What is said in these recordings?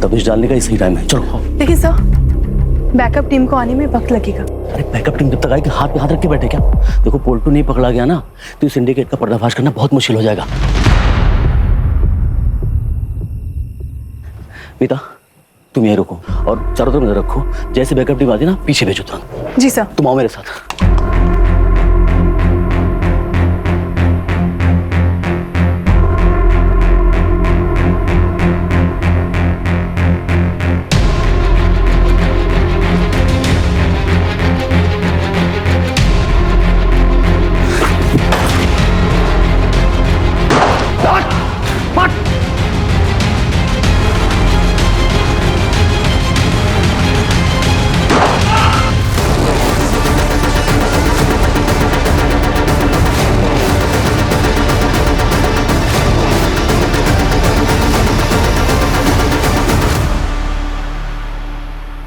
दबिश डालने का ही सही टाइम है। चलो। देखिए सर, बैकअप टीम को आने में वक्त लगेगा। अरे बैकअप टीम जब तक आएगी हाथ पे हाथ रख के बैठे क्या? देखो पोल्टू नहीं पकड़ा गया ना तो इस सिंडिकेट का पर्दाफाश करना बहुत मुश्किल हो जाएगा। मीता तुम यहीं रुको और चारों तरफ नजर रखो, जैसे बैकअप टीम आती है ना पीछे भेजो तुरंत। जी सर। तुम आओ मेरे साथ।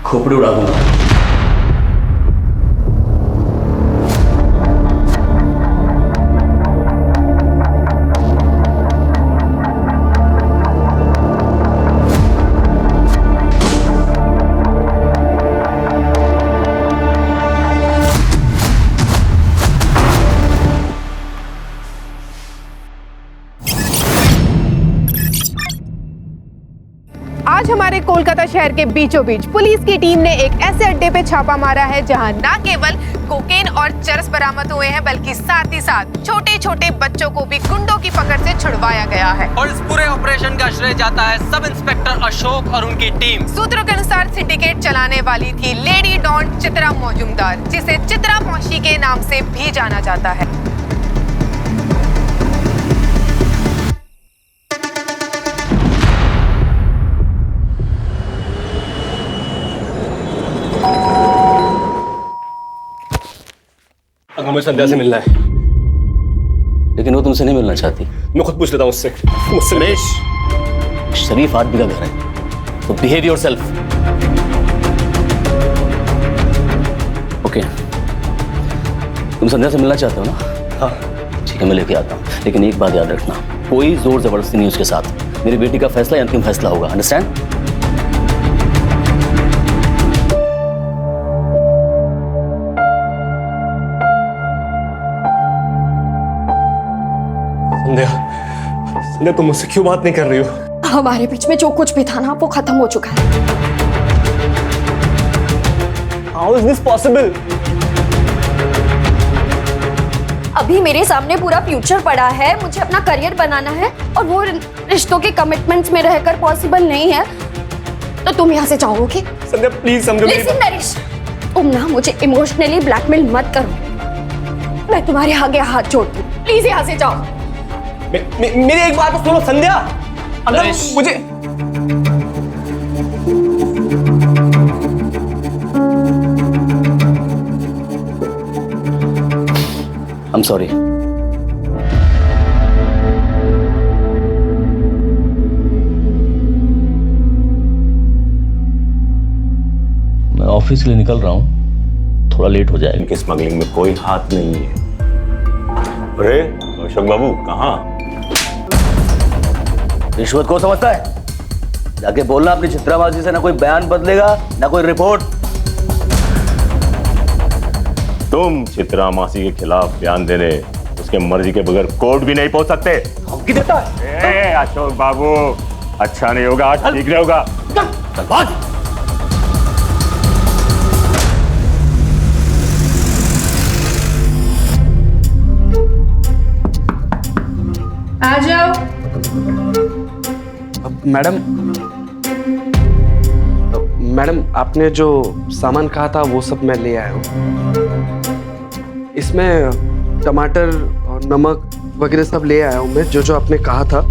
खोपड़ी उड़ा दूंगा। आज हमारे कोलकाता शहर के बीचों बीच पुलिस की टीम ने एक ऐसे अड्डे पे छापा मारा है जहां न केवल कोकेन और चरस बरामद हुए हैं बल्कि साथ ही साथ छोटे छोटे बच्चों को भी गुंडों की पकड़ से छुड़वाया गया है। और इस पूरे ऑपरेशन का श्रेय जाता है सब इंस्पेक्टर अशोक और उनकी टीम। सूत्रों के अनुसार सिंडिकेट चलाने वाली थी लेडी डॉन चित्रा मौजूमदार, जिसे चित्रा मौशी के नाम से भी जाना जाता है। हमें संध्या से मिलना है, लेकिन वो तुमसे नहीं मिलना चाहती। मैं खुद पूछ लेता हूँ उससे। रमेश, शरीफ आदमी का घर है तो बिहेव योरसेल्फ। ओके, तुम संध्या से मिलना चाहते हो ना? हाँ ठीक है, मैं लेके आता हूँ, लेकिन एक बात याद रखना, कोई जोर जबरदस्ती नहीं उसके साथ। मेरी बेटी का फैसला ही अंतिम फैसला होगा, अंडरस्टैंड? संध्या तुम मुझसे क्यों बात नहीं कर रही हो? हमारे बीच में जो कुछ भी था ना वो खत्म हो चुका है। How is this possible? अभी मेरे सामने पूरा फ्यूचर पड़ा है, मुझे अपना करियर बनाना है और वो रिश्तों के कमिटमेंट्स में रहकर पॉसिबल नहीं है, तो तुम यहाँ से जाओगे? संध्या प्लीज समझो मेरी लिसन नरेश, तुम ना मुझे इमोशनली ब्लैकमेल मत करो। मैं तुम्हारे आगे हाथ जोड़ती हूँ, प्लीज यहाँ से जाओ। मेरी एक बात तो सुनो संध्या, अगर मुझे I'm sorry. मैं ऑफिस के लिए निकल रहा हूँ, थोड़ा लेट हो जाएगा। इनकी स्मगलिंग में कोई हाथ नहीं है। अरे अशोक बाबू कहाँ? रिश्वत को समझता है? जाके बोलना अपनी चित्राबाजी से ना कोई बयान बदलेगा ना कोई रिपोर्ट। तुम चित्रा मासी के खिलाफ बयान देने उसके मर्जी के बगैर कोर्ट भी नहीं पहुंच सकते। धमकी देता है? अशोक बाबू अच्छा नहीं होगा, ठीक नहीं होगा। चल भाग। आ जाओ। मैडम आपने जो सामान कहा था वो सब मैं ले आया हूँ। इसमें टमाटर और नमक वगैरह सब ले आया हूँ मैं, जो जो आपने कहा था।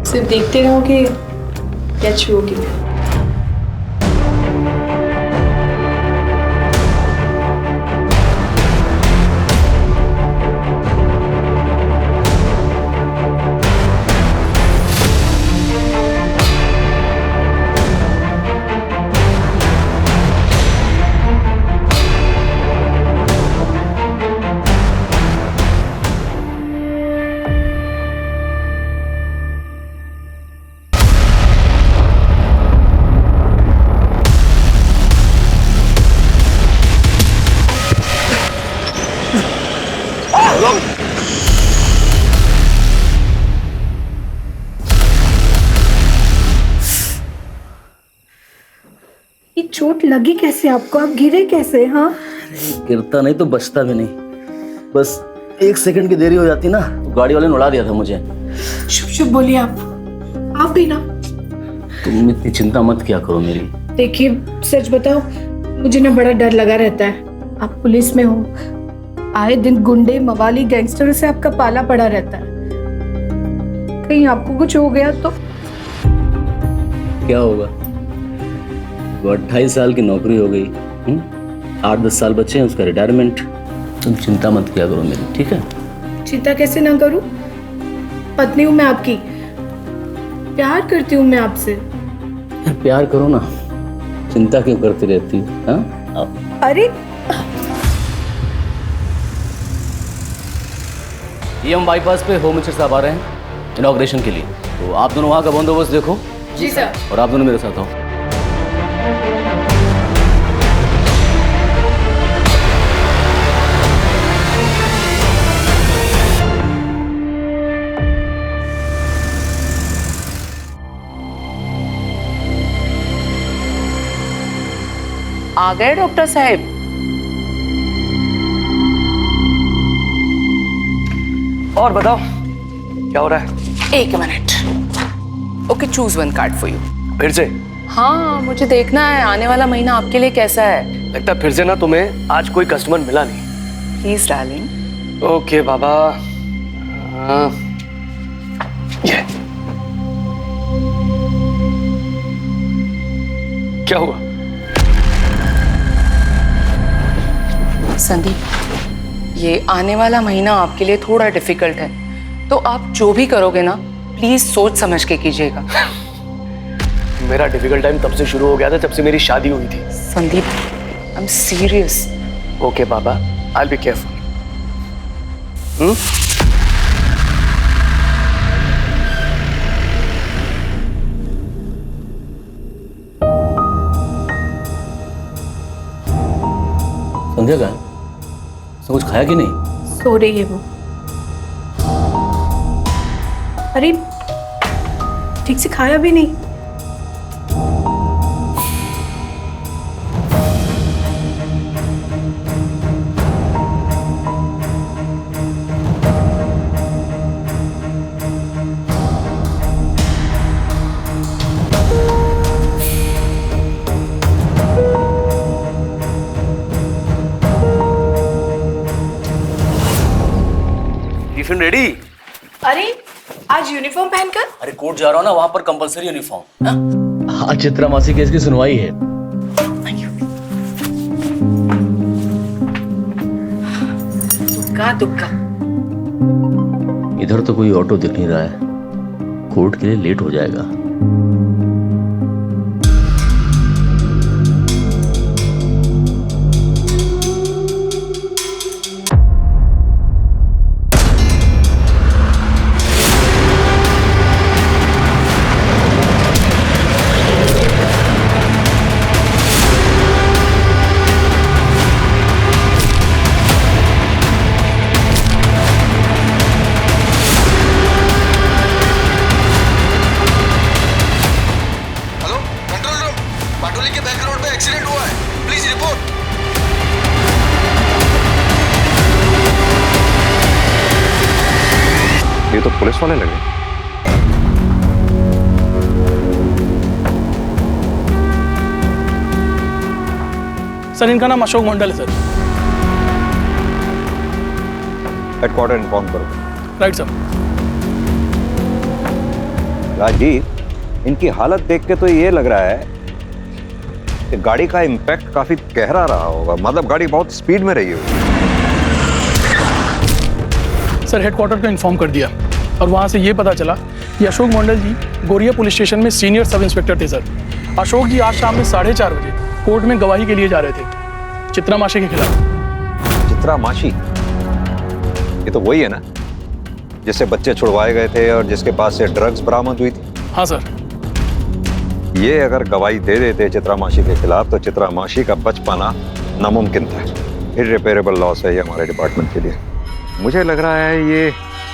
सिर्फ देखते रहोगे क्या छुओगे? लगी कैसे आपको? आप गिरे कैसे? हाँ, गिरता नहीं तो बचता भी नहीं, बस 1 सेकंड की देरी हो जाती ना तो गाड़ी वाले ने उड़ा दिया था मुझे। शुभ शुभ बोलिए आप भी ना। तुम इतनी चिंता मत किया करो मेरी। देखिए सच बताओ, मुझे ना बड़ा डर लगा रहता है। आप पुलिस में हो, आए दिन गुंडे मवाली गैंगस्टरों से आपका पाला पड़ा रहता है। कहीं आपको कुछ हो गया तो? क्या होगा? वो 28 साल की नौकरी हो गई, 8-10 साल बचे हैं उसका रिटायरमेंट। तुम चिंता मत किया करो मेरी, ठीक है? चिंता कैसे ना करूं? पत्नी हूं मैं आपकी, प्यार करती हूँ मैं आपसे। प्यार करो ना, चिंता क्यों करती रहती? हाँ, अरे ये हम बाईपास पे होम मिनिस्टर साहब आ रहे हैं इनॉग्रेशन के लिए, तो आप दोनों वहाँ का बंदोबस्त देखो। जी सर। और आप दोनों मेरे साथ आओ। आ गए डॉक्टर साहब? और बताओ क्या हो रहा है? 1 minute. Okay, choose one card for you. फिर से? हाँ, मुझे देखना है आने वाला महीना आपके लिए कैसा है। लगता है फिर से ना तुम्हें आज कोई कस्टमर मिला नहीं। Please darling. ओके बाबा। ये क्या हुआ? संदीप, ये आने वाला महीना आपके लिए थोड़ा डिफिकल्ट है, तो आप जो भी करोगे ना प्लीज सोच समझ के कीजिएगा। मेरा डिफिकल्ट टाइम तब से शुरू हो गया था जब से मेरी शादी हुई थी। Sandeep, I am serious. Okay बाबा, I will be careful. Sandhya का कुछ खाया कि नहीं? सो रही है वो। अरे ठीक से खाया भी नहीं। Tiffin ready? अरे आज यूनिफॉर्म पहनकर? अरे कोर्ट जा रहा हूँ ना, वहां पर कंपलसरी यूनिफॉर्म। हाँ, चित्रा मासी केस की सुनवाई है। दुक्का। इधर तो कोई ऑटो दिख नहीं रहा है, कोर्ट के लिए लेट हो जाएगा। ये तो पुलिस वाले लगे। सर, इनका नाम अशोक मंडल है सर। हेडक्वार्टर इन्फॉर्म करो। Right sir. राजीव, इनकी हालत देख के तो ये लग रहा है कि गाड़ी का इम्पैक्ट काफी गहरा रहा होगा, मतलब गाड़ी बहुत स्पीड में रही होगी। सर, हेडक्वार्टर को इन्फॉर्म कर दिया और वहाँ से ये पता चला कि अशोक मंडल जी गोरिया पुलिस स्टेशन में सीनियर सब इंस्पेक्टर थे। सर, अशोक जी आज शाम में 4:30 बजे कोर्ट में गवाही के लिए जा रहे थे चित्रा मासी के खिलाफ। चित्रा मासी? ये तो वही है ना जिससे बच्चे छुड़वाए गए थे और जिसके पास से ड्रग्स बरामद हुई थी? हाँ सर। ये अगर गवाही दे देते चित्रा मासी के खिलाफ तो चित्रा मासी का बच पाना नामुमकिन था। इररिपेरेबल लॉस है ये हमारे डिपार्टमेंट के लिए। मुझे लग रहा है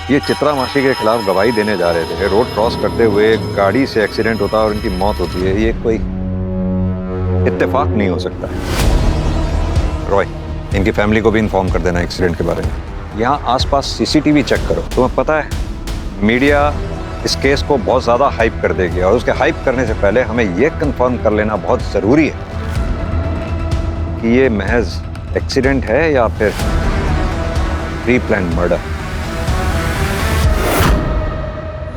ये चित्रा मासी के खिलाफ गवाही देने जा रहे थे। रोड क्रॉस करते हुए गाड़ी से एक्सीडेंट होता है और इनकी मौत होती है। ये कोई इत्तेफाक नहीं हो सकता है। रॉय, इनकी फैमिली को भी इन्फॉर्म कर देना एक्सीडेंट के बारे में। यहाँ आसपास सीसीटीवी चेक करो। तुम्हें पता है मीडिया इस केस को बहुत ज़्यादा हाइप कर देगी, और उसके हाइप करने से पहले हमें यह कंफर्म कर लेना बहुत ज़रूरी है कि ये महज एक्सीडेंट है या फिर प्री प्लान मर्डर।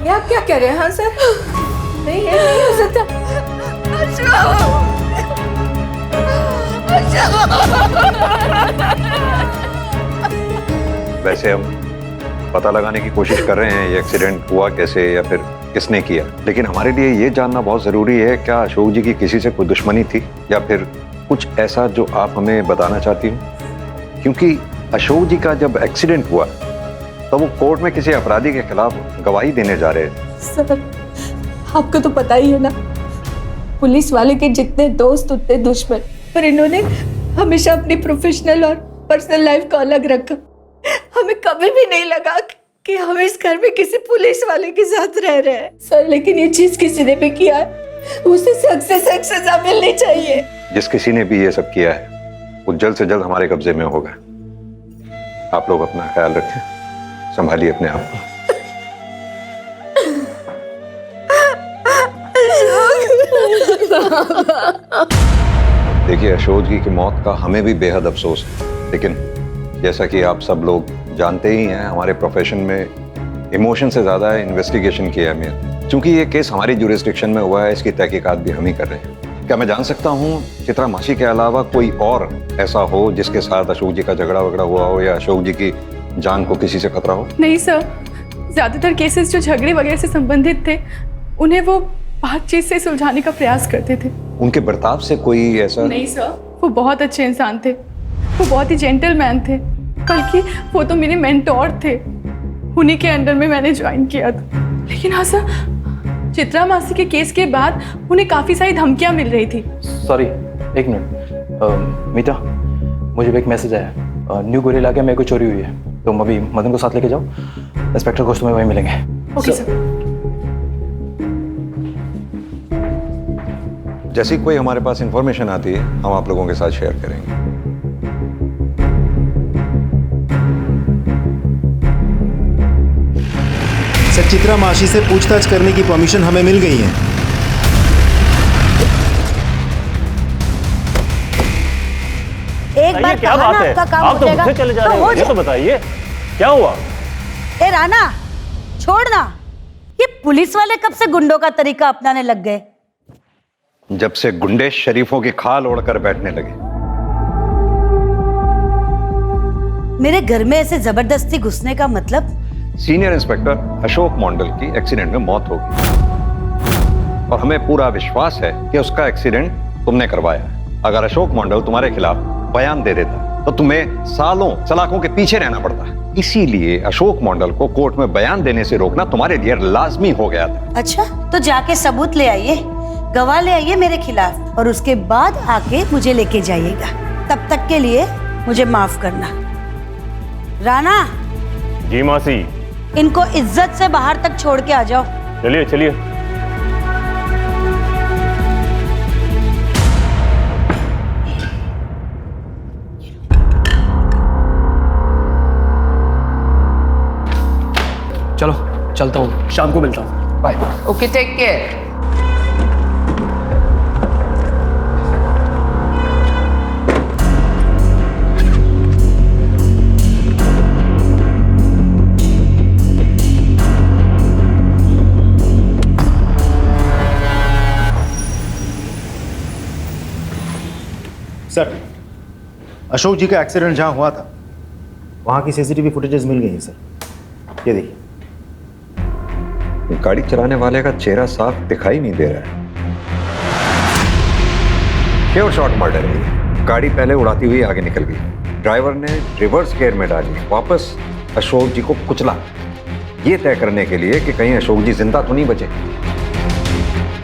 ये आप क्या कह रहे हैं? हाँ सर, नहीं ये नहीं हो सकता। वैसे हम पता लगाने की कोशिश कर रहे हैं ये एक्सीडेंट हुआ कैसे या फिर किसने किया, लेकिन हमारे लिए ये जानना बहुत ज़रूरी है क्या अशोक जी की किसी से कोई दुश्मनी थी या फिर कुछ ऐसा जो आप हमें बताना चाहती हो। क्योंकि अशोक जी का जब एक्सीडेंट हुआ तो वो कोर्ट में किसी अपराधी के खिलाफ गवाही देने जा रहे थे। सर, आपको तो पता ही है ना, पुलिस वाले के जितने दोस्त उतने दुश्मन, पर इन्होंने हमेशा अपनी प्रोफेशनल और पर्सनल लाइफ को अलग रखा। हमें कभी भी नहीं लगा कि हम इस घर में किसी पुलिस वाले के साथ रह रहे हैं सर, लेकिन ये चीज किसी ने भी किया है उसे सख्त से सख्त सजा मिलनी चाहिए। जिस किसी ने भी ये सब किया है वो जल्द से जल्द हमारे कब्जे में होगा। आप लोग अपना ख्याल रखें, संभालिए अपने आप को। देखिए, अशोक जी की मौत का हमें भी बेहद अफसोस है, लेकिन जैसा कि आप सब लोग जानते ही हैं, हमारे प्रोफेशन में इमोशन से ज़्यादा है इन्वेस्टिगेशन की अहमियत। क्योंकि ये केस हमारी जुरिस्डिक्शन में हुआ है, इसकी तहकीकात भी हम ही कर रहे हैं। क्या मैं जान सकता हूँ चित्रा मासी के अलावा कोई और ऐसा हो जिसके साथ अशोक जी का झगड़ा वगड़ा हुआ हो या अशोक जी की जान को किसी से खतरा हो? नहीं सर, ज्यादातर केसेस जो झगड़े वगैरह से संबंधित थे उन्हें वो बातचीत से सुलझाने का प्रयास करते थे। उनके बर्ताव से कोई ऐसा? नहीं सर, वो बहुत अच्छे इंसान थे, वो बहुत ही जेंटलमैन थे, बल्कि वो तो मेरे मेंटोर थे। उन्हीं के अंडर में मैंने ज्वाइन किया था। लेकिन हाँ सर, चित्रा मासी के केस के बाद उन्हें काफी सारी धमकियां मिल रही थी। सॉरी, एक मिनट। मीता, मुझे भी एक मैसेज आया, न्यू गोरी इलाके में कोई चोरी हुई है, तुम अभी मदन को साथ लेके जाओ, इंस्पेक्टर को तुम्हें वहीं मिलेंगे। Okay sir. जैसी कोई हमारे पास इंफॉर्मेशन आती है हम आप लोगों के साथ शेयर करेंगे। सर, चित्रा मासी से पूछताछ करने की परमिशन हमें मिल गई है। एक बार क्या बात है? आप तो मुझसे चले जा रहे हो, ये तो बताइए क्या हुआ? ए राना, छोड़ना। ये पुलिस वाले कब से गुंडों का तरीका अपनाने लग गए? जब से गुंडे शरीफों की खाल ओढ़कर बैठने लगे। मेरे घर में ऐसे जबरदस्ती घुसने का मतलब? सीनियर इंस्पेक्टर अशोक मंडल की एक्सीडेंट में मौत हो गई और हमें पूरा विश्वास है कि उसका एक्सीडेंट तुमने करवाया। अगर अशोक मंडल तुम्हारे खिलाफ बयान दे देता तो तुम्हें सालों सलाखों के पीछे रहना पड़ता। इसीलिए अशोक मंडल को कोर्ट में बयान देने से रोकना तुम्हारे लिए लाजमी हो गया था। अच्छा, तो जाके सबूत ले आइए, गवाह ले आइए मेरे खिलाफ, और उसके बाद आके मुझे लेके जाइएगा। तब तक के लिए मुझे माफ करना। राणा जी मासी, इनको इज्जत से बाहर तक छोड़ के आ जाओ। चलिए चलिए। चलो चलता हूँ, शाम को मिलता हूँ। Bye. Okay, take care. Sir, Ashok ji का एक्सीडेंट जहां हुआ था वहां की सीसीटीवी फुटेजेस मिल गई है सर। ये देखिए, गाड़ी चलाने वाले का चेहरा साफ दिखाई नहीं दे रहा है। प्योर शॉट मर्डर है ये। गाड़ी पहले उड़ाती हुई आगे निकल गई, ड्राइवर ने रिवर्स गियर में डाली, वापस अशोक जी को कुचला, ये तय करने के लिए कि कहीं अशोक जी जिंदा तो नहीं बचे।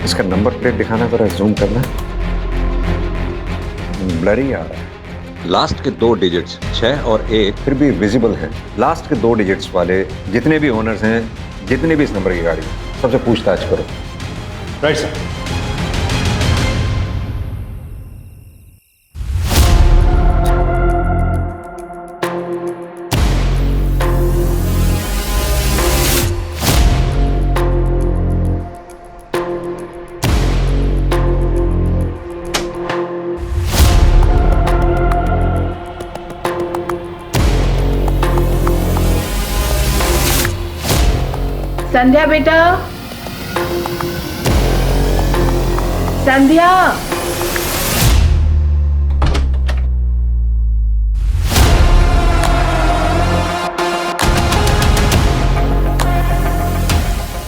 इसका नंबर प्लेट दिखाना, जरा जूम करना। ब्लरी आ रहा है। लास्ट के 2 डिजिट्स 6 और 1 फिर भी विजिबल हैं। लास्ट के 2 डिजिट्स वाले जितने भी ओनर्स हैं, जितने भी इस नंबर की गाड़ी, सबसे पूछताछ करो। Right sir. संध्या बेटा, संध्या।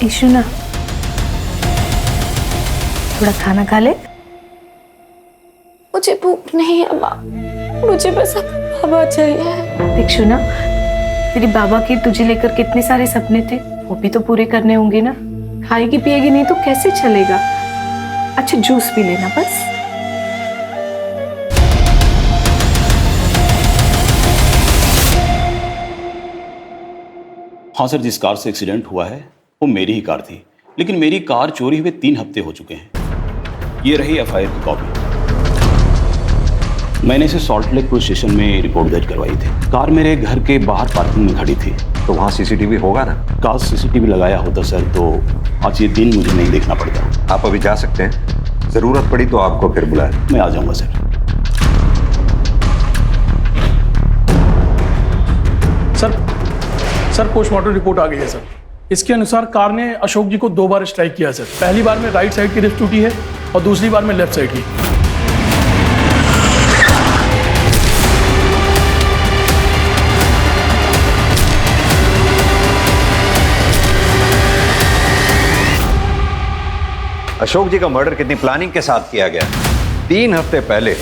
ईशुना, थोड़ा खाना खा ले। मुझे भूख नहीं है माँ, मुझे बस बाबा चाहिए। इशुना, तेरी बाबा के तुझे लेकर कितने सारे सपने थे, वो भी तो पूरे करने होंगे ना। खाएगी पिएगी नहीं तो कैसे चलेगा। अच्छा जूस पी लेना बस। हाँ सर, जिस कार से एक्सीडेंट हुआ है वो मेरी ही कार थी, लेकिन मेरी कार चोरी हुए 3 हफ्ते हो चुके हैं। ये रही एफआईआर की कॉपी। मैंने इसे सॉल्ट लेक पुलिस स्टेशन में रिपोर्ट दर्ज करवाई थी। कार मेरे घर के बाहर पार्किंग में खड़ी थी। तो वहाँ सीसीटीवी होगा ना? काश सीसीटीवी लगाया होता सर तो आज ये दिन मुझे नहीं देखना पड़ता। आप अभी जा सकते हैं, जरूरत पड़ी तो आपको फिर बुलाए। मैं आ जाऊंगा सर। सर पोस्टमार्टम रिपोर्ट आ गई है सर। इसके अनुसार कार ने अशोक जी को 2 बार स्ट्राइक किया सर। पहली बार में राइट साइड की रिस्ट टूटी है और दूसरी बार में लेफ्ट साइड की। अशोक जी का मर्डर कितनी प्लानिंग के साथ किया गया। 3 हफ्ते पहले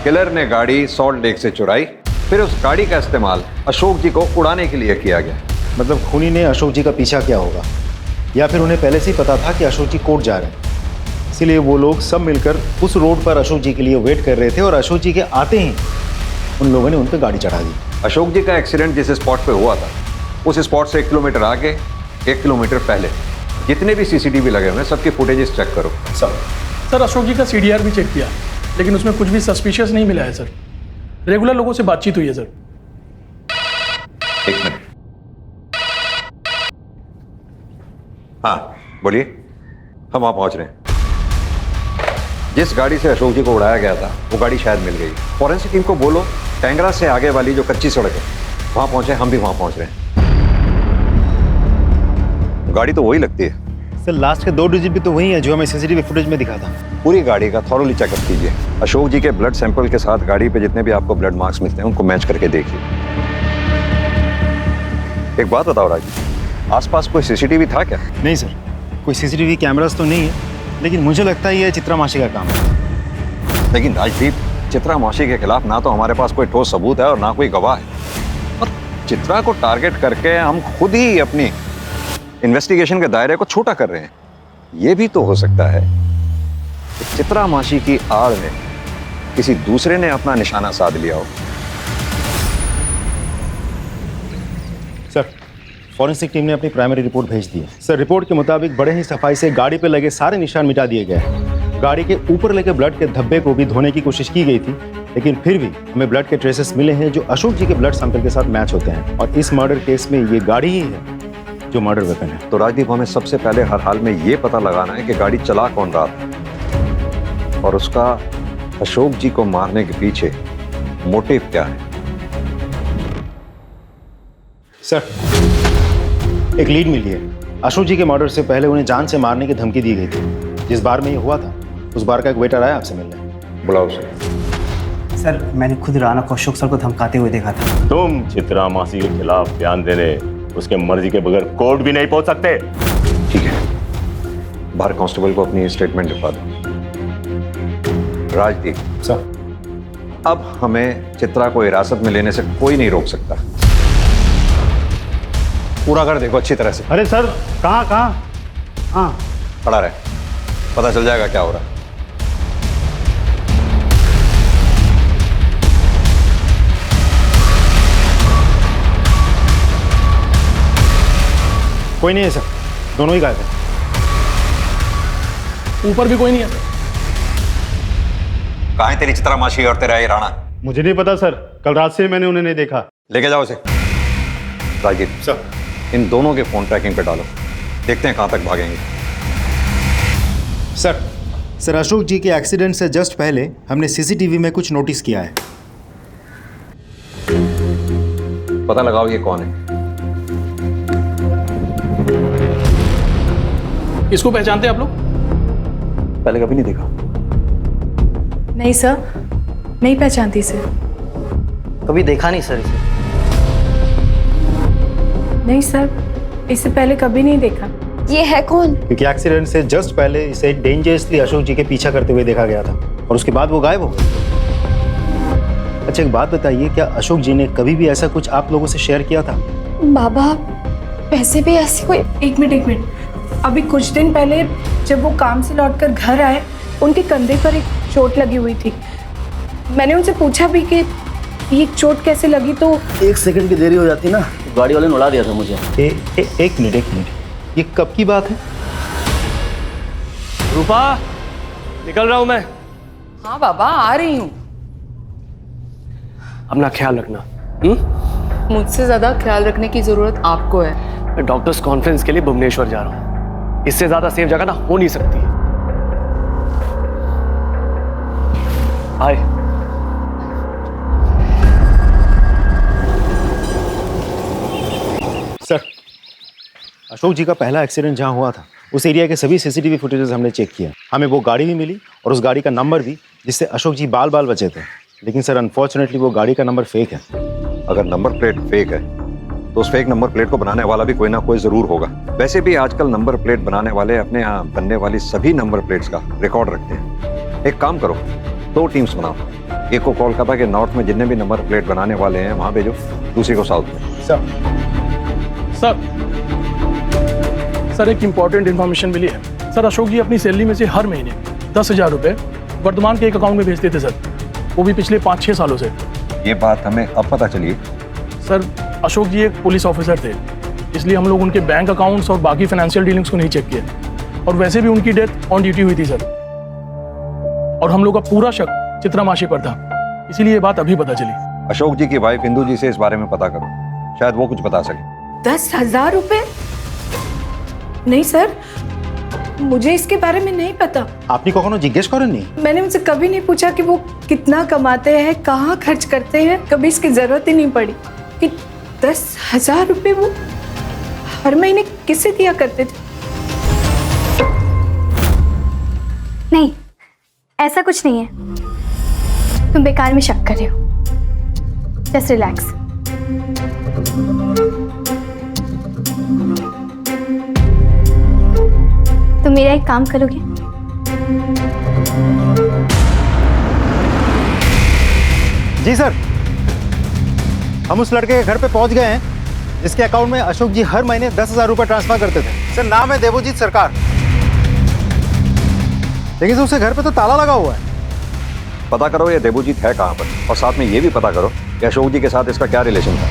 किलर ने गाड़ी सॉल्ट लेक से चुराई, फिर उस गाड़ी का इस्तेमाल अशोक जी को उड़ाने के लिए किया गया। मतलब खूनी ने अशोक जी का पीछा किया होगा, या फिर उन्हें पहले से ही पता था कि अशोक जी कोर्ट जा रहे हैं, इसीलिए वो लोग सब मिलकर उस रोड पर अशोक जी के लिए वेट कर रहे थे और अशोक जी के आते ही उन लोगों ने उन पर गाड़ी चढ़ा दी। अशोक जी का एक्सीडेंट जिस स्पॉट पे हुआ था उस स्पॉट से 1 किलोमीटर आगे, 1 किलोमीटर पहले जितने भी सीसीटीवी लगे हुए हैं सबके फुटेजेस चेक करो। सर अशोक जी का सीडीआर भी चेक किया, लेकिन उसमें कुछ भी सस्पिशियस नहीं मिला है सर। रेगुलर लोगों से बातचीत हुई है सर। 1 मिनट। हाँ बोलिए, हम वहाँ पहुँच रहे हैं। जिस गाड़ी से अशोक जी को उड़ाया गया था वो गाड़ी शायद मिल गई। फॉरेंसिक टीम को बोलो टेंगरा से आगे वाली जो कच्ची सड़क है वहाँ पहुँचे, हम भी वहाँ पहुँच रहे हैं। गाड़ी तो वही लगती है सर। लास्ट के 2 डिजिट भी तो वही है जो हमें सीसीटीवी फुटेज में दिखा था। पूरी गाड़ी का थॉरोली चेकअप कीजिए। अशोक जी के ब्लड सैंपल के साथ गाड़ी पे जितने भी आपको ब्लड मार्क्स मिलते हैं उनको मैच करके देखिए। एक बात बताओ राजू, आसपास कोई सीसीटीवी था क्या? नहीं सर, कोई सीसीटीवी कैमरास तो नहीं है, लेकिन मुझे लगता है ये चित्रा मासी का काम है। लेकिन राजदीप, चित्रा मासी के खिलाफ ना तो हमारे पास कोई ठोस सबूत है और ना कोई गवाह है, और चित्रा को टारगेट करके हम खुद ही अपनी इन्वेस्टिगेशन के दायरे को छोटा कर रहे हैं। यह भी तो हो सकता है कि चित्रा मासी की आड़ में किसी दूसरे ने अपना निशाना साध लिया हो। सर फॉरेंसिक टीम ने अपनी प्राइमरी रिपोर्ट भेज दी है। सर रिपोर्ट के मुताबिक बड़े ही सफाई से गाड़ी पे लगे सारे निशान मिटा दिए गए हैं। गाड़ी के ऊपर लगे ब्लड के धब्बे को भी धोने की कोशिश की गई थी, लेकिन फिर भी हमें ब्लड के ट्रेसेस मिले हैं जो अशोक जी के ब्लड सैंपल के साथ मैच होते हैं, और इस मर्डर केस में ये गाड़ी ही है जो मर्डर वेपन है। तो राजदीप, हमें सबसे पहले हर हाल में ये पता लगाना है कि गाड़ी चला कौन रहा था और उसका अशोक जी को मारने के पीछे मोटिव क्या है। सर एक लीड मिली है। अशोक जी के मर्डर से पहले उन्हें जान से मारने की धमकी दी गई थी। जिस बार में ये हुआ था उस बार का एक वेटर आया आपसे मिलने। बुलाओ उसे। सर मैंने खुद राणा को अशोक सर को धमकाते हुए देखा था। तुम चित्रा मासी के खिलाफ बयान देने उसके मर्जी के बगैर कोर्ट भी नहीं पहुंच सकते। ठीक है, बाहर कांस्टेबल को अपनी स्टेटमेंट लिखवा दो। राजदीप सर, अब हमें चित्रा को हिरासत में लेने से कोई नहीं रोक सकता। पूरा कर देखो अच्छी तरह से। अरे सर कहाँ? हाँ खड़ा रहे, पता चल जाएगा क्या हो रहा है। कोई नहीं है सर, दोनों ही गायब हैं। ऊपर भी कोई नहीं है सर। कहाँ है तेरी चित्रा मासी और तेरा ये राणा? मुझे नहीं पता सर, कल रात से मैंने उन्हें नहीं देखा। लेके जाओ उसे। राजीव सर, इन दोनों के फोन ट्रैकिंग पे डालो, देखते हैं कहां तक भागेंगे। सर अशोक जी के एक्सीडेंट से जस्ट पहले हमने सीसीटीवी में कुछ नोटिस किया है। पता लगाओ ये कौन है। इसको पहचानते हैं आप लोग? पहले कभी नहीं देखा। नहीं सर, नहीं पहचानती इसे। कभी देखा नहीं सर इसे। नहीं सर, इससे पहले कभी नहीं देखा। ये है कौन? क्योंकि एक्सीडेंट से जस्ट पहले इसे डेंजरसली अशोक जी के पीछा करते हुए देखा गया था और उसके बाद वो गायब हो गए। अच्छा एक बात बताइए, क्या अशोक जी ने कभी भी ऐसा कुछ आप लोगों से शेयर किया था? बाबा वैसे भी ऐसी कोई। एक मिनट, अभी कुछ दिन पहले जब वो काम से लौटकर घर आए, उनके कंधे पर एक चोट लगी हुई थी। मैंने उनसे पूछा भी कि ये चोट कैसे लगी, तो 1 सेकंड की देरी हो जाती ना, गाड़ी वाले ने उड़ा दिया था मुझे। एक मिनट, ये कब की बात है? रूपा, निकल रहा हूं मैं। हाँ बाबा, आ रही हूँ। अपना ख्याल रखना। मुझसे ज्यादा ख्याल रखने की जरूरत आपको है। मैं डॉक्टर्स कॉन्फ्रेंस के लिए भुवनेश्वर जा रहा हूँ। इससे ज्यादा सेफ जगह ना हो नहीं सकती। बाय। सर, अशोक जी का पहला एक्सीडेंट जहां हुआ था उस एरिया के सभी सीसीटीवी फुटेजेस हमने चेक किया। हमें वो गाड़ी भी मिली और उस गाड़ी का नंबर भी, जिससे अशोक जी बाल बाल बचे थे। लेकिन सर अनफॉर्चुनेटली वो गाड़ी का नंबर फेक है। अगर नंबर प्लेट फेक है तो उस फेक नंबर प्लेट को बनाने वाला भी कोई ना कोई जरूर होगा। वैसे भी आजकल नंबर प्लेट बनाने वाले अपने यहाँ बनने वाली सभी नंबर प्लेट्स का रिकॉर्ड रखते हैं। एक काम करो, 2 टीम्स बनाओ। एक को कोलकाता के नॉर्थ में जितने भी नंबर प्लेट बनाने वाले हैं वहां भेजो, दूसरी को साउथ में। सर एक इम्पॉर्टेंट इन्फॉर्मेशन मिली है। सर अशोक जी अपनी सैलरी में से हर महीने 10,000 रुपये वर्तमान के एक अकाउंट में भेजते थे सर, वो भी पिछले 5-6 सालों से। ये बात हमें अब पता चली। सर अशोक जी एक पुलिस ऑफिसर थे, इसलिए हम लोग उनके बैंक अकाउंट्स और बाकी फाइनेंशियल डीलिंग्स को नहीं चेक किए। और वैसे भी उनकी डेथ ऑन ड्यूटी हुई थी सर, और हम लोग का पूरा शक चित्रा मासी पर था, इसीलिए ये बात अभी पता चली। अशोक जी की वाइफ इंदू जी से इस बारे में पता करो, शायद वो कुछ बता सके। 10,000 रुपए? नहीं सर, मुझे इसके बारे में नहीं पता। आपने कखनो जिज्ञेस करें नहीं? मैंने उनसे कभी नहीं पूछा कि वो कितना कमाते हैं, कहाँ खर्च करते हैं। कभी इसकी जरूरत ही नहीं पड़ी कि 10,000 रुपए वो हर महीने किसे दिया करते थे। नहीं, ऐसा कुछ नहीं है। तुम बेकार में शक कर रहे हो। Just relax. तुम मेरा एक काम करोगे? जी सर, हम उस लड़के के घर पे पहुंच गए हैं जिसके अकाउंट में अशोक जी हर महीने 10,000 रुपए ट्रांसफर करते थे। सर नाम है देवोजीत सरकार, लेकिन उसके घर पे तो ताला लगा हुआ है। पता करो ये देवोजीत है कहाँ पर, और साथ में ये भी पता करो कि अशोक जी के साथ इसका क्या रिलेशन था।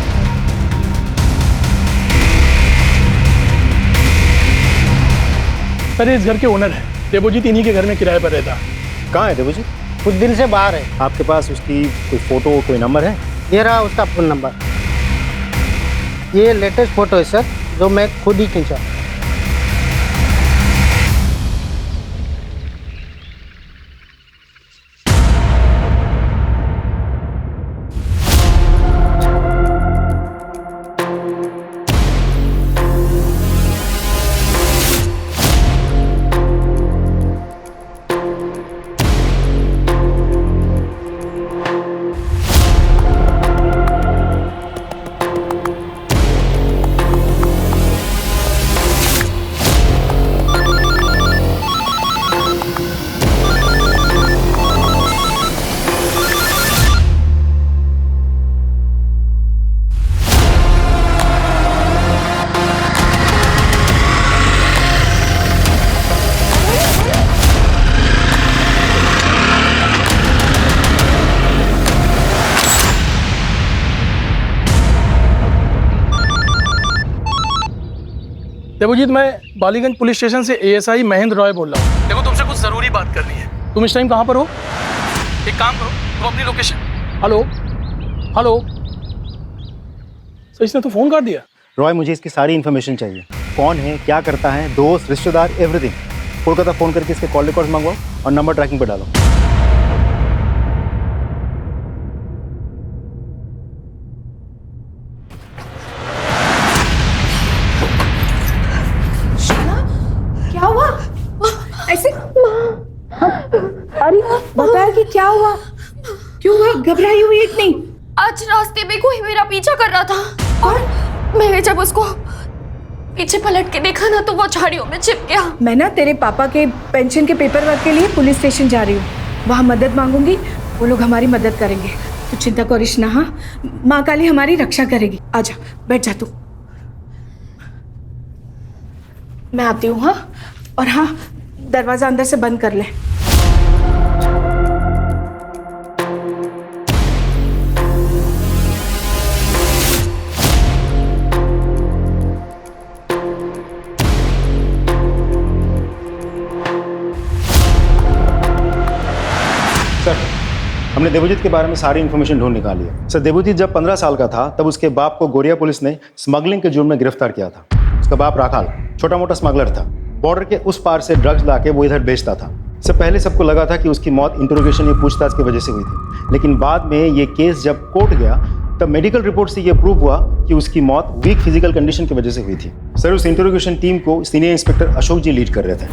सर इस घर के ओनर है देवोजीत, इन्हीं के घर में किराए पर रहता। कहाँ है देवोजीत? कुछ दिन से बाहर है। आपके पास उसकी कोई फोटो, कोई नंबर है? ये रहा उसका फोन नंबर। ये लेटेस्ट फोटो है सर, जो मैं खुद ही खींचा। देवोजीत, मैं बालीगंज पुलिस स्टेशन से एएसआई महेंद्र रॉय बोल रहा हूँ। देखो तुमसे कुछ जरूरी बात करनी है। तुम इस टाइम कहाँ पर हो? एक काम करो, तुम अपनी लोकेशन। हेलो हेलो सर, इसने तो फोन काट दिया। रॉय, मुझे इसकी सारी इन्फॉर्मेशन चाहिए। कौन है, क्या करता है, दोस्त, रिश्तेदार, एवरीथिंग। कोलकाता फोन करके इसके कॉल रिकॉर्ड मंगवाओ और नंबर ट्रैकिंग पर डालो। क्या हुआ? घबराई हुई इतनी? आज रास्ते में कोई मेरा पीछा कर रहा था और मैंने जब उसको पीछे पलट के देखा ना तो वो झाड़ियों में छिप गया। मैं ना तेरे पापा के पेंशन के पेपर वर्क के लिए पुलिस स्टेशन जा रही हूँ, वहाँ मदद मांगूंगी, वो लोग हमारी मदद करेंगे। तू चिंता करिश ना। हाँ, माँ काली हमारी रक्षा करेगी। आजा, बैठ जा तू। मैं आती हूँ। हाँ, और हाँ, दरवाजा अंदर से बंद कर ले। सर, हमने देवजीत के बारे में सारी इन्फॉर्मेशन ढूंढ निकाली है। सर, देवजीत जब 15 साल का था तब उसके बाप को गोरिया पुलिस ने स्मगलिंग के जुर्म में गिरफ्तार किया था। उसका बाप राखाल छोटा मोटा स्मगलर था। बॉर्डर के उस पार से ड्रग्स लाके वो इधर बेचता था। इससे पहले सबको लगा था कि उसकी मौत इंटरोगेशन या पूछताछ की वजह से हुई थी, लेकिन बाद में ये केस जब कोर्ट गया तब मेडिकल रिपोर्ट से ये प्रूव हुआ कि उसकी मौत वीक फिजिकल कंडीशन की वजह से हुई थी। सर, उस इंटरोगेशन टीम को सीनियर इंस्पेक्टर अशोक जी लीड कर रहे थे।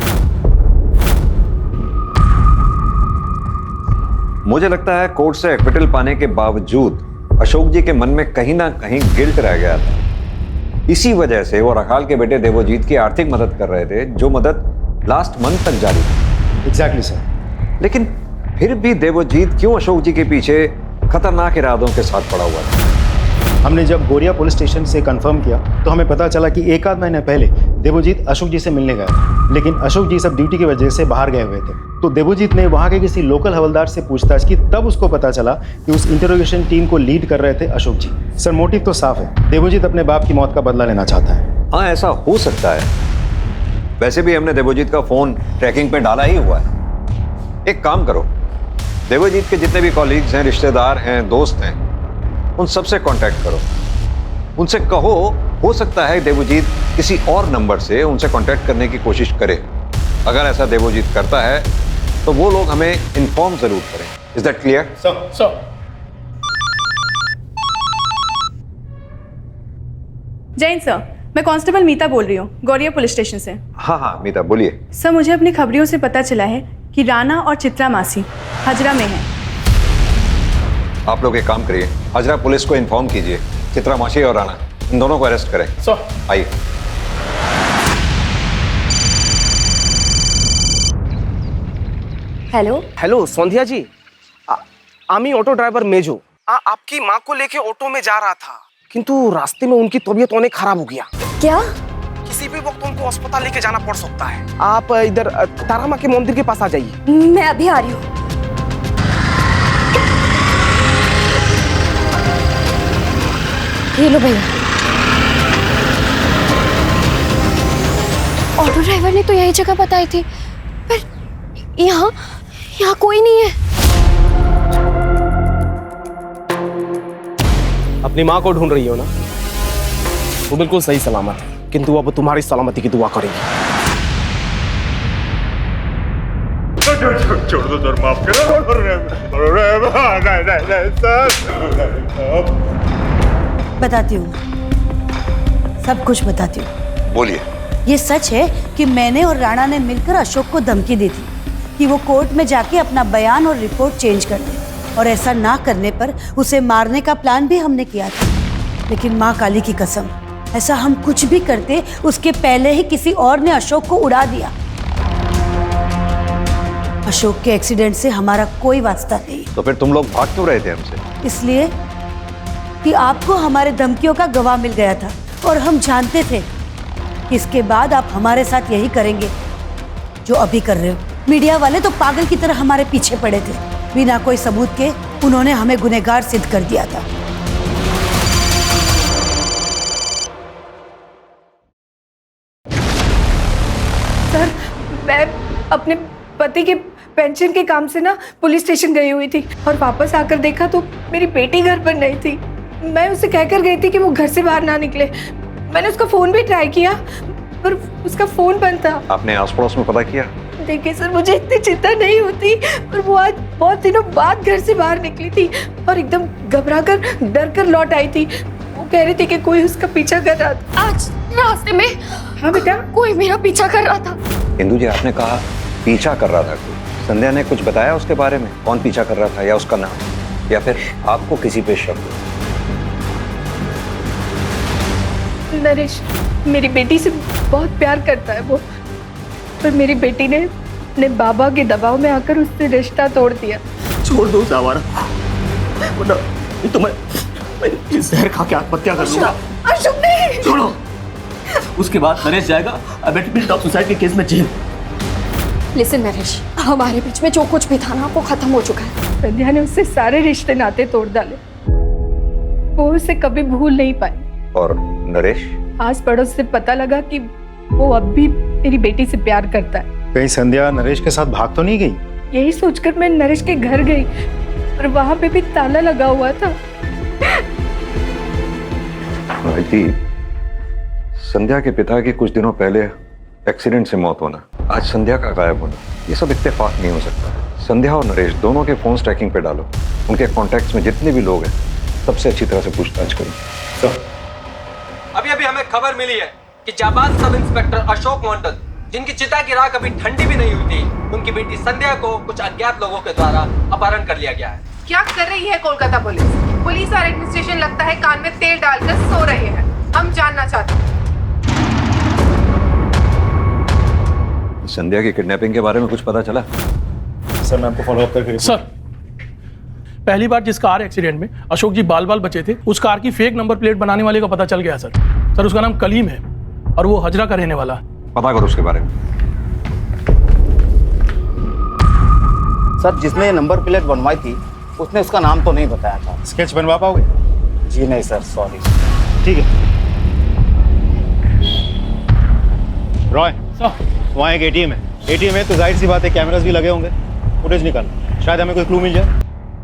मुझे लगता है कोर्ट से एक्विटल पाने के बावजूद अशोक जी के मन में कहीं ना कहीं गिल्ट रह गया था। इसी वजह से वो राखाल के बेटे देवजीत की आर्थिक मदद कर रहे थे, जो मदद लास्ट मंथ तक जारी थी। Exactly sir. लेकिन फिर भी देवजीत क्यों अशोक जी के पीछे खतरनाक इरादों के साथ पड़ा हुआ था? हमने जब गोरिया पुलिस स्टेशन से कंफर्म किया तो हमें पता चला कि एक आध महीने पहले देवजीत अशोक जी से मिलने गया था, लेकिन अशोक जी सब ड्यूटी की वजह से बाहर गए हुए थे। तो देवजीत ने वहाँ के किसी लोकल हवलदार से पूछताछ की, तब उसको पता चला कि उस इंटरोगेशन टीम को लीड कर रहे थे अशोक जी। सर, मोटिव तो साफ है, देवजीत अपने बाप की मौत का बदला लेना चाहता है। हाँ, ऐसा हो सकता है। वैसे भी हमने देवजीत का फोन ट्रैकिंग पे डाला ही हुआ है। एक काम करो, देवजीत के जितने भी कॉलीग्स हैं, रिश्तेदार हैं, दोस्त हैं, उन सबसे कांटेक्ट करो। उनसे कहो, हो सकता है देवजीत किसी और नंबर से उनसे कांटेक्ट करने की कोशिश करे। अगर ऐसा देवजीत करता है तो वो लोग हमें इन्फॉर्म जरूर करें। Is that clear? Sir, Jain sir, मैं कांस्टेबल मीता बोल रही हूँ, गौरिया पुलिस स्टेशन से। हाँ हाँ मीता, बोलिए। सर, मुझे अपनी खबरियों से पता चला है कि राना और चित्रा मासी हजरा में हैं। आप लोग एक काम करिए, हजरा पुलिस को इन्फॉर्म कीजिए, चित्रा मासी और राना इन दोनों को अरेस्ट करें। सर, आइए। हेलो हेलो संध्या जी, आमी ऑटो ड्राइवर मेजो आपकी माँ को लेके ऑटो में जा रहा था, किंतु रास्ते में उनकी तबीयत अनेक खराब हो गया। क्या? किसी भी वक्त उनको अस्पताल लेके जाना पड़ सकता है। आप इधर तारा माँ के मंदिर के पास आ जाइए। मैं अभी आ रही हूँ। ये लो भैया। ऑटो ड्राइवर ने तो यही जगह बताई थी, पर यहाँ कोई नहीं है। अपनी माँ को ढूंढ रही हो ना? वो बिल्कुल सही सलामत है, किंतु अब तुम्हारी सलामती की दुआ करेगी। छोड़ दो सर, माफ करो। बताती हूँ, सब कुछ बताती हूँ। बोलिए। ये सच है कि मैंने और राणा ने मिलकर अशोक को धमकी दी थी कि वो कोर्ट में जाके अपना बयान और रिपोर्ट चेंज कर दे, और ऐसा ना करने पर उसे मारने का प्लान भी हमने किया था। लेकिन माँ काली की कसम, ऐसा हम कुछ भी करते उसके पहले ही किसी और ने अशोक को उड़ा दिया। अशोक के एक्सीडेंट से हमारा कोई वास्ता नहीं। तो फिर तुम लोग भाग क्यों रहे थे हमसे? इसलिए कि आपको हमारे धमकियों का गवाह मिल गया था, और हम जानते थे कि इसके बाद आप हमारे साथ यही करेंगे जो अभी कर रहे हो। मीडिया वाले तो पागल की तरह हमारे पीछे पड़े थे, बिना कोई सबूत के उन्होंने हमें गुनहगार सिद्ध कर दिया था। सर, मैं अपने पति के पेंशन के काम से ना पुलिस स्टेशन गई हुई थी, और वापस आकर देखा तो मेरी बेटी घर पर नहीं थी। मैं उसे कहकर गई थी कि वो घर से बाहर ना निकले। मैंने उसका फोन भी ट्राई किया, पर उसका फोन बंद था। आपने आस पड़ोस में पता किया? देखिए सर, मुझे इतनी चिंता नहीं होती, पर वो आज बहुत दिनों बाद घर से बाहर निकली थी और एकदम घबराकर डर कर लौट आई थी। वो कह रही थी कि कोई उसका पीछा कर रहा था। आज रास्ते में? हाँ बेटा, कोई मेरा पीछा कर रहा था। इंदु जी, आपने कहा पीछा कर रहा था कोई। संध्या ने कुछ बताया उसके बारे में? कौन पीछा कर रहा था या उसका नाम? या फिर आपको किसी पे शक हो? नरेश मेरी बेटी से बहुत प्यार करता है वो, पर मेरी बेटी ने अपने बाबा के दबाव में आकर उससे रिश्ता तोड़ दिया। छोड़ दो उस आवारा को, वरना तो मैं जहर खा के आत्महत्या कर लूंगा। अशोक नहीं, छोड़ो। उसके बाद नरेश जाएगा अबेटमेंट ऑफ सुसाइड के केस में जेल। लिसन नरेश, हमारे बीच में जो कुछ भी था ना वो खत्म हो चुका है। संध्या ने उससे सारे रिश्ते नाते तोड़ डाले, वो उसे कभी भूल नहीं पाई। और नरेश? आस पड़ोस से पता लगा कि वो अब भी मेरी बेटी से प्यार करता है। कहीं संध्या नरेश के साथ भाग तो नहीं गई? यही सोचकर मैं नरेश के घर गई, पर वहां पे भी ताला लगा हुआ था। भाई, संध्या के पिता की कुछ दिनों पहले एक्सीडेंट से मौत होना, आज संध्या का गायब होना, ये सब इत्तेफाक नहीं हो सकता। संध्या और नरेश दोनों के फोन ट्रैकिंग पे डालो, उनके कॉन्टैक्ट्स में जितने भी लोग हैं सबसे अच्छी तरह से पूछताछ करो। अभी अभी हमें खबर मिली है कि जाबाज सब इंस्पेक्टर अशोक मंडल, जिनकी चिता की राख अभी ठंडी भी नहीं हुई थी, उनकी बेटी संध्या को कुछ अज्ञात लोगों के द्वारा अपहरण कर लिया गया है। क्या कर रही है कोलकाता पुलिस? पुलिस और एडमिनिस्ट्रेशन लगता है कान में तेल डालकर सो रहे हैं। हम जानना चाहते हैं। संध्या की किडनैपिंग के बारे में कुछ पता चला? सर मैं आपको फॉलो अप करके। सर, पहली बार जिस कार एक्सीडेंट में अशोक जी बाल बाल बचे थे, उस कार की फेक नंबर प्लेट बनाने वाले का पता चल गया सर। सर उसका नाम कलीम है और वो हजरा का रहने वाला है। पता करो उसके बारे में। सर जिसने ये नंबर प्लेट बनवाई थी उसने उसका नाम तो नहीं बताया था। स्केच बनवा पाओगे? जी नहीं सर, सॉरी। ठीक है। रॉय सर, वहाँ एक एटीएम है तो जाहिर सी बात है कैमरास भी लगे होंगे, फुटेज निकालना, शायद हमें कोई क्लू मिल जाए।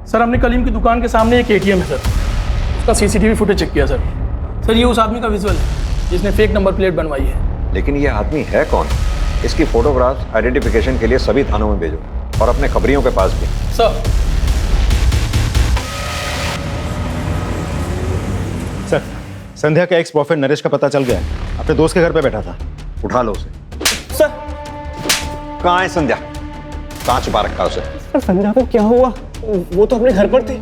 सर हमने कलीम की दुकान के सामने एक एटीएम है सर, उसका सीसीटीवी फुटेज चेक किया सर। सर ये उस आदमी का विजुअल है जिसने फेक नंबर प्लेट बनवाई है। लेकिन ये आदमी है कौन? इसकी फोटोग्राफ आइडेंटिफिकेशन के लिए सभी थानों में भेजो और अपने खबरियों के पास भी। सर सर संध्या का एक्स बॉयफ्रेंड नरेश का पता चल गया है, अपने दोस्त के घर पे बैठा था। उठा लो उसे। सर कहाँ है संध्या? कहाँ छुपा रखा उसे? सर संध्या को क्या हुआ? वो तो अपने घर पर थे।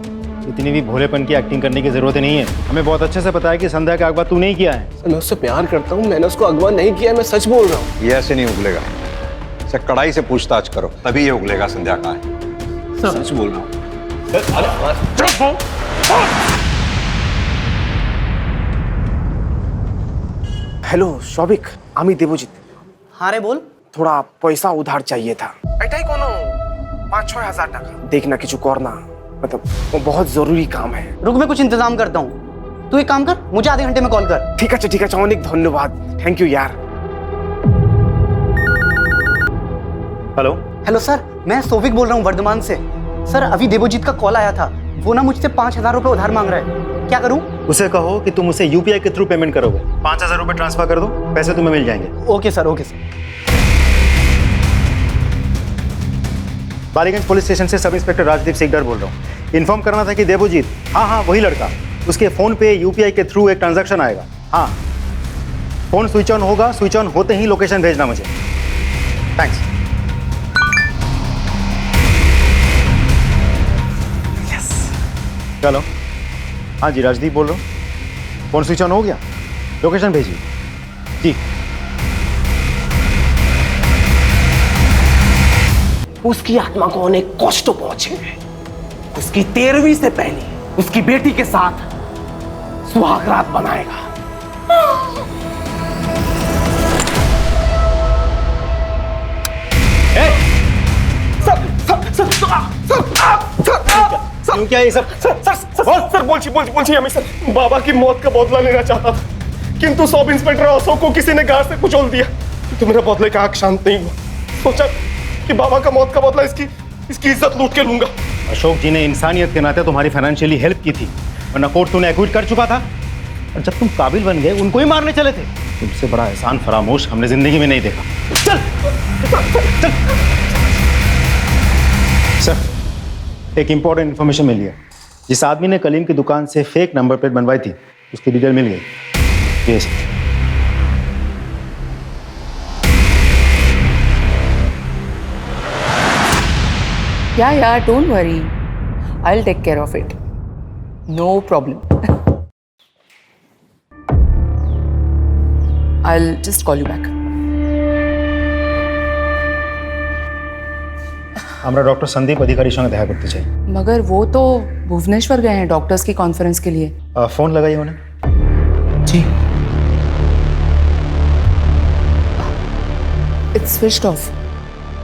इतनी भी भोलेपन की एक्टिंग करने की जरूरत नहीं है, हमें बहुत अच्छे से पता है कि संध्या का अगवा तू नहीं किया है। सर मैं उससे प्यार करता हूँ, मैंने उसको अगवा नहीं किया, मैं सच बोल रहा हूँ। ये ऐसे नहीं उगलेगा, इसे कड़ाई से पूछताछ करो तभी ये उगलेगा संध्या कहाँ है। सच बोल रहा हूँ। हेलो शौविक, आमी देवजित। हाँ रे बोल। थोड़ा पैसा उधार चाहिए था। एटाई कोनो 5-6 हजार टाका देखना किचु करना, मतलब वो बहुत जरूरी काम है। रुक मैं कुछ इंतजाम करता हूँ, तू एक काम कर, मुझे आधे घंटे में कॉल कर। ठीक है अनेक धन्यवाद, थैंक यू यार। हेलो सर, मैं सोविक बोल रहा हूँ वर्धमान से। सर अभी देवजीत का कॉल आया था, वो ना मुझसे 5,000 रुपये उधार मांग रहा है। क्या करूँ? उसे कहो कि तुम उसे यूपीआई के थ्रू पेमेंट करोगे, 5,000 रुपये ट्रांसफर कर दो, पैसे तुम्हें मिल जाएंगे। Okay sir, okay sir. Ballygunge police station से सब इंस्पेक्टर राजदीप सिकदर बोल रहा हूँ। इन्फॉर्म करना था कि देवजीत, हाँ वही लड़का, उसके फोन पे यूपीआई के थ्रू एक ट्रांजैक्शन आएगा। हाँ फोन स्विच ऑन होगा, स्विच ऑन होते ही लोकेशन भेजना मुझे। थैंक्स। चलो। हाँ जी राजदीप बोल रहा हूँ, फोन स्विच ऑन हो गया, लोकेशन भेजिए जी। उसकी आत्मा को अनेक कष्ट पहुंचेंगे। उसकी 13वीं से पहले उसकी बेटी के साथ सुहागरात बनाएगा। क्या ये सब? सर बोलिए हमें। सर बाबा की मौत का बदला लेना चाहता था, किंतु सब इंस्पेक्टर अशोक को किसी ने गाड़ से कुचल दिया, तो मेरा बदले का आंख शांत नहीं हुआ। सोचा कि बाबा का मौत का बदला इसकी इज्जत लूट के लूंगा। अशोक जी ने इंसानियत के नाते तुम्हारी फाइनेंशियली हेल्प की थी, वरना कोर्ट तूने एक्विट कर चुका था, और जब तुम काबिल बन गए उनको ही मारने चले थे। तुमसे बड़ा एहसान फरामोश हमने जिंदगी में नहीं देखा। चल सर, एक इंपॉर्टेंट इन्फॉर्मेशन मिली है। जिस आदमी ने कलीम की दुकान से फेक नंबर प्लेट बनवाई थी उसकी डिटेल मिल गई। ये Yeah, don't worry. I'll take care of it. No problem. I'll just call you back. আমরা ডক্টর সন্দীপ অধিকারীর সঙ্গে দেখা করতে চাই। मगर वो तो भुवनेश्वर गए हैं डॉक्टर्स की कॉन्फ्रेंस के लिए। फोन लगाइए उन्हें। जी। It's switched off.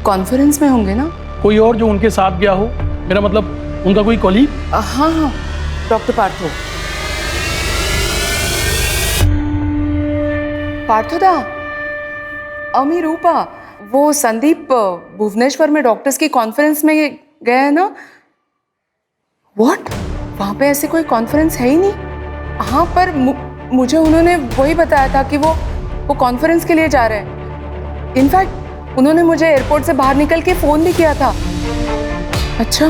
कॉन्फ्रेंस में होंगे ना? कोई और जो उनके साथ गया हो, मेरा मतलब उनका कोई कॉलीग? हाँ हाँ, डॉक्टर पार्थो। पार्थोदा, अमी रूपा, वो संदीप भुवनेश्वर में डॉक्टर्स की कॉन्फ्रेंस में गए हैं ना? व्हाट? वहाँ पे ऐसे कोई कॉन्फ्रेंस है ही नहीं। हाँ, पर मुझे उन्होंने वही बताया था कि वो कॉन्फ्रेंस के लिए जा रहे हैं। इनफैक्ट उन्होंने मुझे एयरपोर्ट से बाहर निकल के फोन भी किया था। अच्छा,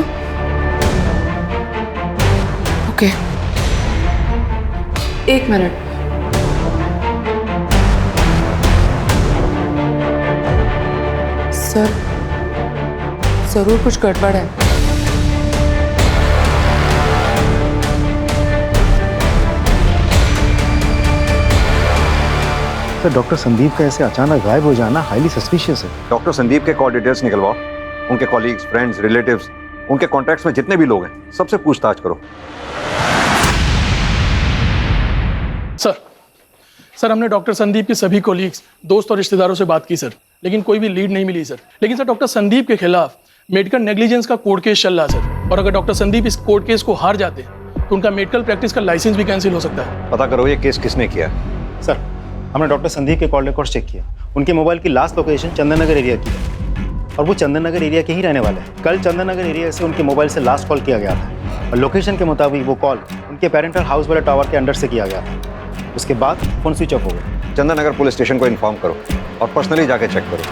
ओके, एक मिनट। सर, जरूर कुछ गड़बड़ है। सर, डॉक्टर संदीप का ऐसे अचानक गायब हो जाना हाईली सस्पिशियस है। डॉक्टर संदीप के कॉल डिटेल्स निकलवाओ, उनके कॉलीग्स, फ्रेंड्स, रिलेटिव्स, उनके कॉन्टैक्ट्स में जितने भी लोग हैं सबसे पूछताछ करो। सर हमने डॉक्टर संदीप के सभी कोलीग्स, दोस्त और रिश्तेदारों से बात की सर, लेकिन कोई भी लीड नहीं मिली सर। लेकिन सर डॉक्टर संदीप के खिलाफ मेडिकल नेग्लिजेंस का कोर्ट केस चल रहा है सर, और अगर डॉक्टर संदीप इस कोर्ट केस को हार जाते हैं तो उनका मेडिकल प्रैक्टिस का लाइसेंस भी कैंसिल हो सकता है। पता करो ये केस किसने किया है। सर, हमने डॉक्टर संदीप के कॉल रिकॉर्ड चेक किया। उनके मोबाइल की last location Chandan Nagar area की है, और वो चंदन नगर एरिया के ही रहने वाले हैं। कल चंदन नगर एरिया से उनके मोबाइल से लास्ट कॉल किया गया था, और लोकेशन के मुताबिक वो कॉल उनके पेरेंटल हाउस वाले टावर के अंडर से किया गया था। उसके बाद फोन स्विच ऑफ हो गया। चंदन नगर पुलिस स्टेशन को इन्फॉर्म करो और पर्सनली जाके चेक करो।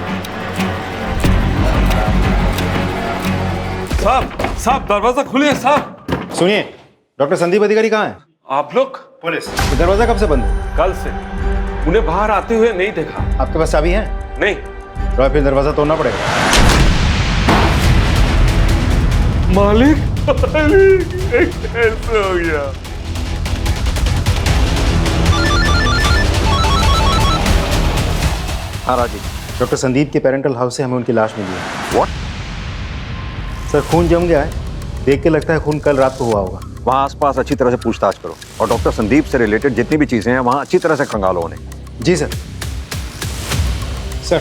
साहब दरवाजा खुलिए साहब। सुनिए, डॉक्टर संदीप अधिकारी कहाँ है? आप लोग? पुलिस। तो दरवाजा कब से बंद है? कल से। उन्हें बाहर आते हुए नहीं देखा। आपके पास चाबी है? नहीं। तो फिर दरवाजा तोड़ना पड़ेगा। मालिक, कैसे हो गया? हाँ राजीव, डॉक्टर संदीप के पेरेंटल हाउस से हमें उनकी लाश मिली है। व्हाट? सर, खून जम गया है, देख के लगता है खून कल रात को हुआ होगा। वहाँ आसपास अच्छी तरह से पूछताछ करो, और डॉक्टर संदीप से रिलेटेड जितनी भी चीजें हैं वहाँ अच्छी तरह से खंगालो उन्हें। जी सर। सर,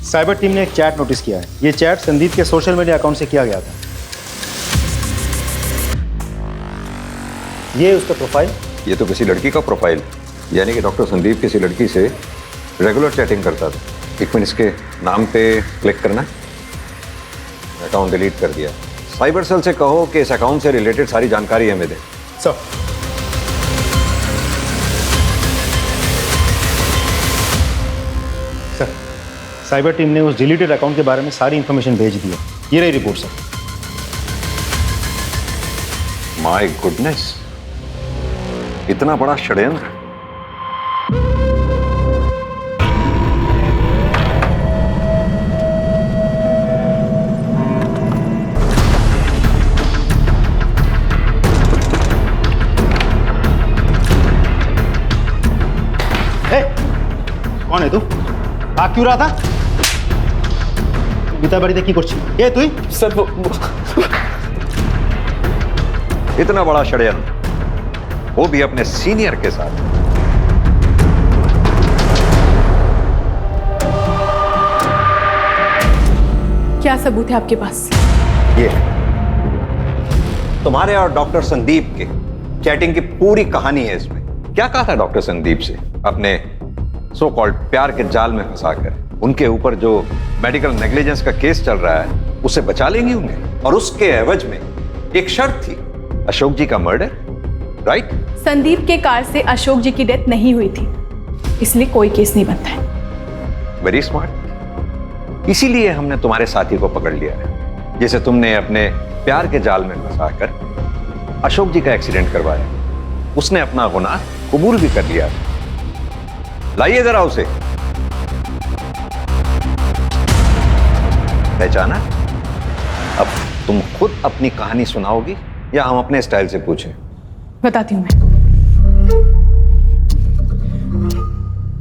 साइबर टीम ने एक चैट नोटिस किया है। ये चैट संदीप के सोशल मीडिया अकाउंट से किया गया था। ये उसका प्रोफाइल। ये तो किसी लड़की का प्रोफाइल, यानी कि डॉक्टर संदीप किसी लड़की से रेगुलर चैटिंग करता था। एक मिनट, इसके नाम पे क्लिक करना, अकाउंट डिलीट कर दिया। साइबर सेल से कहो कि इस अकाउंट से रिलेटेड सारी जानकारी हमें दें। सर, साइबर टीम ने उस डिलीटेड अकाउंट के बारे में सारी इंफॉर्मेशन भेज दी है। ये रही रिपोर्ट सर। माय गुडनेस, इतना बड़ा षड्यंत्र। कौन है तू? आ क्यों रहा था? गीता बाड़ी की कुर्सी ये तू ही? सर इतना बड़ा षड्यंत्र, वो भी अपने सीनियर के साथ। क्या सबूत है आपके पास? ये तुम्हारे और डॉक्टर संदीप के चैटिंग की पूरी कहानी है इसमें। क्या कहा था डॉक्टर संदीप से अपने सो कॉल्ड प्यार के जाल में फंसाकर? उनके ऊपर जो मेडिकल नेग्लिजेंस का केस चल रहा है उससे बचा लेंगे उन्हें, और उसके एवज में एक शर्त थी, अशोक जी का मर्डर, राइट? संदीप के कार से अशोक जी की डेथ नहीं हुई थी, इसलिए कोई केस नहीं बनता है। Very smart. इसीलिए हमने तुम्हारे साथी को पकड़ लिया है, जिसे तुमने अपने प्यार के जाल में फंसाकर अशोक जी का एक्सीडेंट करवाया। उसने अपना गुनाह कबूल भी कर लिया। लाइए जरा उसे। पहचाना? अब तुम खुद अपनी कहानी सुनाओगी या हम अपने स्टाइल से पूछें? बताती हूँ मैं।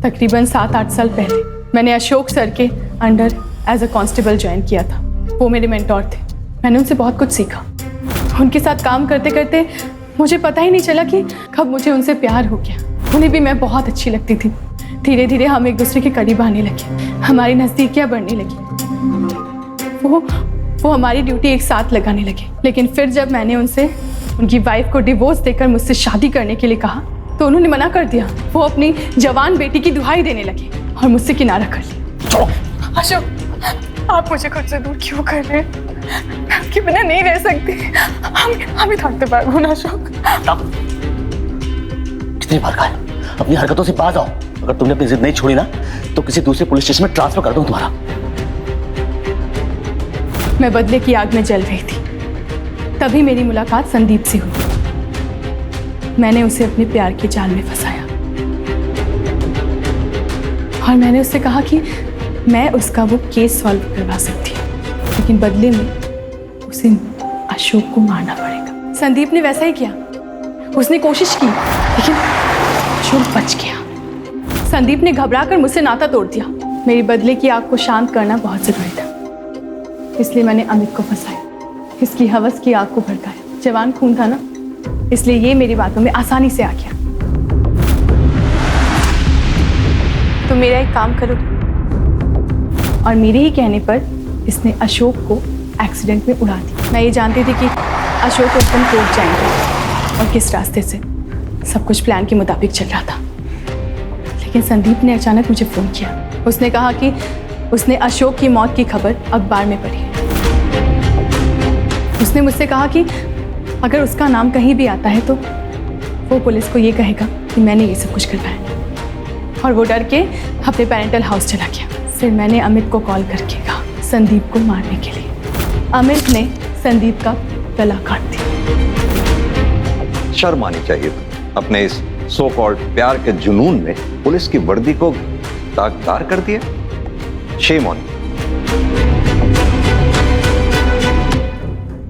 तकरीबन 7-8 साल पहले मैंने अशोक सर के under as a constable join किया था। वो मेरे मेंटोर थे। मैंने उनसे बहुत कुछ सीखा। उनके साथ काम करते करते मुझे पता ही नहीं चला कि कब मुझे उनसे प्यार हो गया। उन्हें भी मैं बहुत अच्छी लगती थी। धीरे धीरे हम एक दूसरे के करीब आने लगे, हमारी नज़दीकियाँ बढ़ने लगी। वो हमारी ड्यूटी एक साथ लगाने लगे। लेकिन फिर जब मैंने उनसे उनकी वाइफ को डिवोर्स देकर मुझसे शादी करने के लिए कहा तो उन्होंने मना कर दिया। वो अपनी जवान बेटी की दुहाई देने लगे और मुझसे किनारा कर लिया। अशोक, आप मुझे खुद से दूर क्यों कर रहे हैं? मैं आपके बिना नहीं रह सकती। हम ही थकते पाएंगे ना अशोक। कितनी बार कहा अपनी हरकतों से बाज आओ। अगर तुमने अपनी जिद नहीं छोड़ी ना तो किसी दूसरे पुलिस स्टेशन में ट्रांसफर कर दूं तुम्हारा। मैं बदले की आग में जल रही थी, तभी मेरी मुलाकात संदीप से हुई। मैंने उसे अपने प्यार के जाल में फंसाया और मैंने उससे कहा कि मैं उसका वो केस सॉल्व करवा सकती हूँ, लेकिन बदले में उसे अशोक को मारना पड़ेगा। संदीप ने वैसा ही किया। उसने कोशिश की लेकिन अशोक बच गया। संदीप ने घबराकर मुझसे नाता तोड़ दिया। मेरी बदले की आग को शांत करना बहुत जरूरी था, इसलिए मैंने अमित को फंसाया, इसकी हवस की आग को भड़काया। जवान खून था ना, इसलिए ये मेरी बातों में आसानी से आ गया। तो मेरा एक काम करो, और मेरे ही कहने पर इसने अशोक को एक्सीडेंट में उड़ा दिया। मैं ये जानती थी कि अशोक उस दिन कोर्ट जाएंगे और किस रास्ते से। सब कुछ प्लान के मुताबिक चल रहा था, लेकिन संदीप ने अचानक मुझे फ़ोन किया। उसने कहा कि उसने अशोक की मौत की खबर अखबार में पढ़ी। उसने मुझसे कहा कि अगर उसका नाम कहीं भी आता है तो वो पुलिस को ये कहेगा कि मैंने ये सब कुछ करवाया, और वो डर के अपने पेरेंटल हाउस चला गया। फिर मैंने अमित को कॉल करके कहा संदीप को मारने के लिए। अमित ने संदीप का गला काट दिया। शर्म आनी चाहिए अपने इस सो कॉल्ड प्यार के जुनून में पुलिस की वर्दी को दागदार कर दिया। Shame on you.